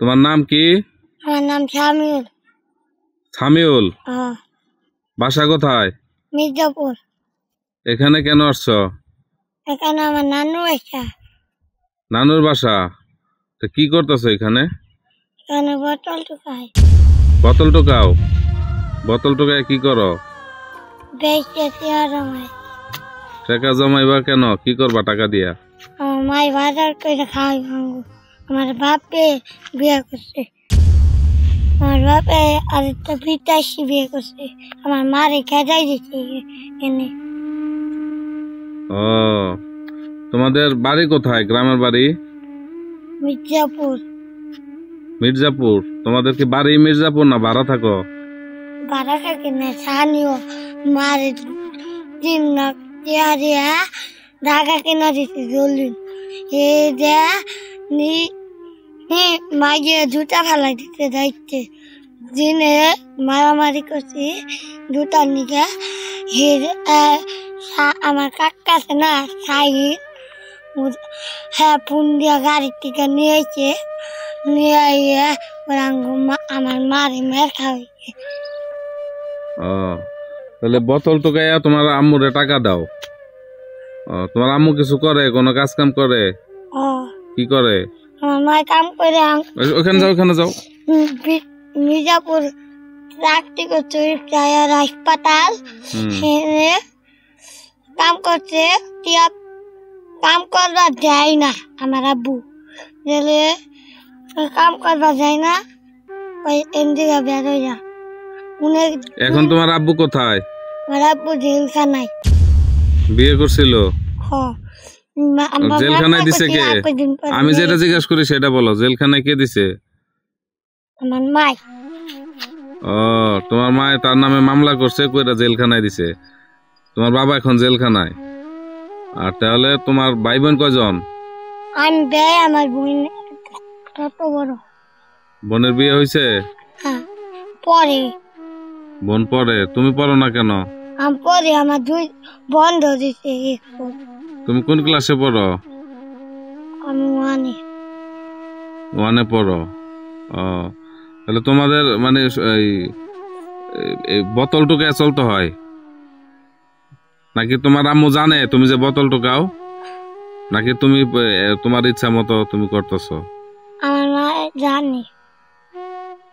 তোমার নাম কি? আমার নাম শামিউল। শামিউল, বাসা কোথায়? মির্জাপুর। এখানে কেন আসছো? এখানে আমার নানু বাসা। নানুর বাসা? তো কি করতেছো এখানে? এখানে বোতল টুকাই। বোতল টোকাও? বোতল টোকায় কি করো? বেচে চেয়ার জমাই। টাকা জমাইবা কেন? কি করবা টাকা দিয়া? আমার মাই বাজার করে খাওয়াই ভাঙবো। আমার বাপে বিয়ে করছে। আমার বাপে আরেকটা বিদেশি বিয়ে করছে। আমার মারে খেদাই দিচ্ছে এনে। ও, তোমাদের বাড়ি কোথায়? গ্রামের বাড়ি? মির্জাপুর। মির্জাপুর? তোমাদের কি বাড়ি মির্জাপুর না ভাড়া থাকো? ভাড়া থাকে না, স্থানীয় মারে 3 লাখ টাকা দিয়া ঢাকা কিনা দিচ্ছে জলদি। এ দেয়া মাইয়ে জুতা ফেলাই দিতে যাইতে দিনে মারামারি করছি জুতার নিকে। আমার কাকা আছে না সাইড, হ্যাঁ ফোন দিয়া গাড়ির থেকে নিয়েছে, নিয়ে আমার মারে মের খাওয়াইছে। ও, তাহলে বোতল টোকাইয়া তোমার আম্মুরে টাকা দাও? তোমার আম্মু কিছু করে? কোনো কাজ কাম করে? কি করে? আমার মা কাম করে। ওখানে যাও, ওখানে যাও। মির্জাপুর চাকরি করছে হাসপাতাল, কাম করছে। কাম করবার যায় না আমার আব্বু, গেলে কাম করবার যায় না, ওই এনজিও বের হয়ে যা। এখন তোমার আব্বু কোথায়? আমার আব্বু জেলখানায়। বিয়ে করছিল? জেলখানায় দিছে কে? আমি যেটা জিজ্ঞাসা করি সেটা বলো, জেলখানায় কে দিছে? আমার মা। ও, তোমার মা তার নামে মামলা করছে, কইরা জেলখানায় দিছে। তোমার বাবা এখন জেলখানায়। আর তাহলে তোমার ভাই বোন কয়জন? আমি ভাই, আমার বোন কত বড়। বোনের বিয়ে হয়েছে? পরে। বোন পরে? তুমি পড়ো না কেন? আমি পরে, আমার 2 বন্ধ দিছে। তুমি কোন ক্লাসে পড়ো? আমি 1-এ পড়ো? ও, তাহলে তোমাদের মানে এই বোতল টোকায় চলতে হয় নাকি? তোমার আম্মু জানে তুমি যে বোতল টোকাও, নাকি তুমি তোমার ইচ্ছা মতো তুমি করতেছো? আমার মা জানে।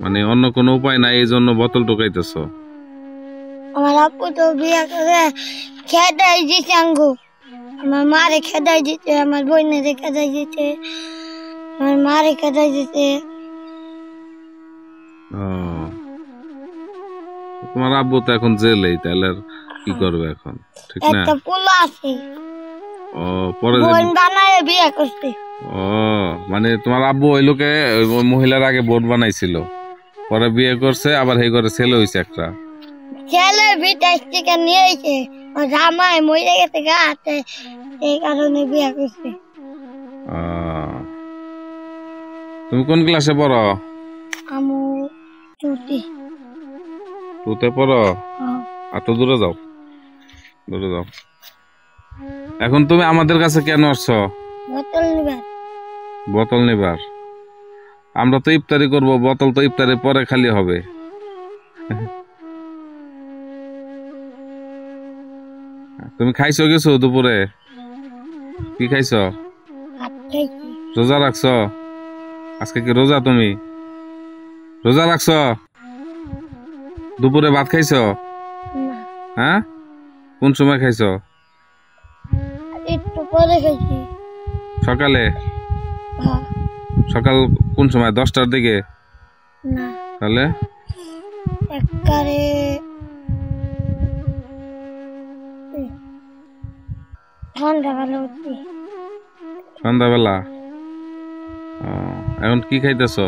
মানে অন্য কোনো উপায় নাই এই জন্য বোতল টোকাইতেছো? আমার আপু তো বিয়ে করে খেদাই দিচ্ছে আঙ্গু। আমার মারে খেদাই দিতে, আমার বোনের খেদাই দিতে, আমার মারে খেদাই দিতে। তোমার আব্বু তো এখন জেলেই, তাহলে কি করবে এখন? ঠিক না? একটা পোলা আছে, ও, পরে বোন বানায় বিয়ে করতে। ও, মানে তোমার আব্বু ওই লোকে ওই মহিলার আগে বোন বানাইছিল, পরে বিয়ে করছে, আবার এই করে ছেলে হইছে একটা। ছেলে বিদেশ থেকে নিয়েছে, জামাই মরে গেছে গাতে, এই কারণে বিয়ে করছে। তুমি কোন ক্লাসে পড়ো? আমি 2-তে পড়ো? আর তো দূরে যাও, দূরে যাও। এখন তুমি আমাদের কাছে কেন আসছো? বোতল নিবার। বোতল নিবার? আমরা তো ইফতারি করব, বোতল তো ইফতারি পরে খালি হবে। তুমি খাইছো কিছু দুপুরে? কি খাইছো? রোজা রাখছো? আজকে কি রোজা? তুমি রোজা রাখছো? দুপুরে ভাত খাইছো? হ্যাঁ, কোন সময় খাইছো? একটু পরে খাইছি। সকালে? সকাল কোন সময়? 10টার দিকে? না, তাহলে একবারে সন্ধ্যাবেলা উঠছি। সন্ধ্যাবেলা? এখন কি খাইতেছো?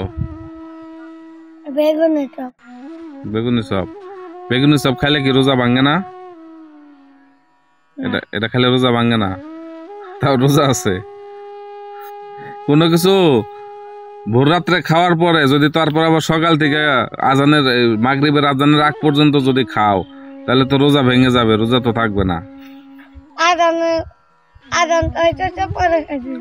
বেগুনের চপ। বেগুনি চপ? বেগুনি চপ খাইলে কি রোজা ভাঙে না? এটা খাইলে রোজা ভাঙে না? তাও রোজা আছে? কোনো কিছু ভোর রাত্রে খাওয়ার পরে যদি তারপর আবার সকাল থেকে আজানের মাগরিবের আজানের আগ পর্যন্ত যদি খাও, তাহলে তো রোজা ভেঙে যাবে, রোজা তো থাকবে না। আজান পরে খাইছি।